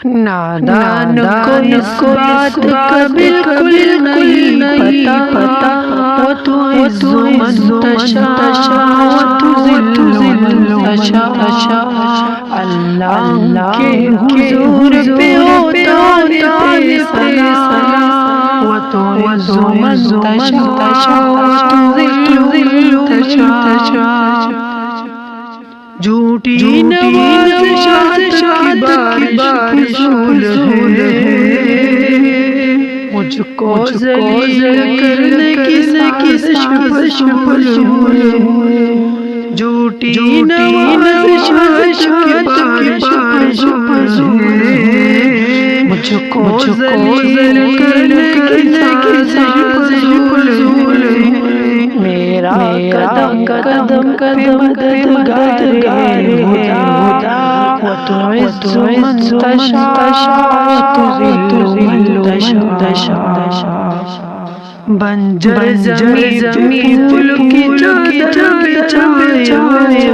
نادان کو اس بات کا بالکل نہیں پتا وہ تو عز من تشاء و تذل من تشاء اللہ کے حضور پہ ہوتا ہے سلام وہ تو عز من تشاء و تذل من تشاء جھوٹی نوازشات کی بارش ہے مجھ کو ذلیل کرنے کی سازش جھوٹی نوازشات کی بارش ہے مجھ کو ذلیل کرنے کی سازش میرا قدم مددگار خدا و تعز من تشاء تذل من تشاء بنجر زمین پھول کی چاہے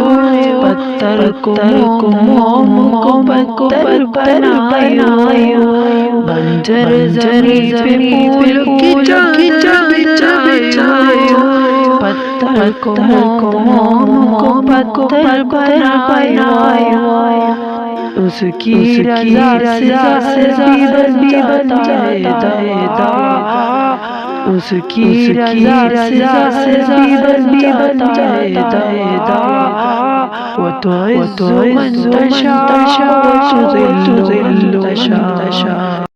پتھر کو موم کو پتھر بنائے بنجر زمین پھول کی چاہے پتھر کو موم کو پتھر بنائے اس کی رضا سے بھی بن جائے اس کی رضا سے بھی بن جائے وہ تو عز من تشاء و تذل من تشاء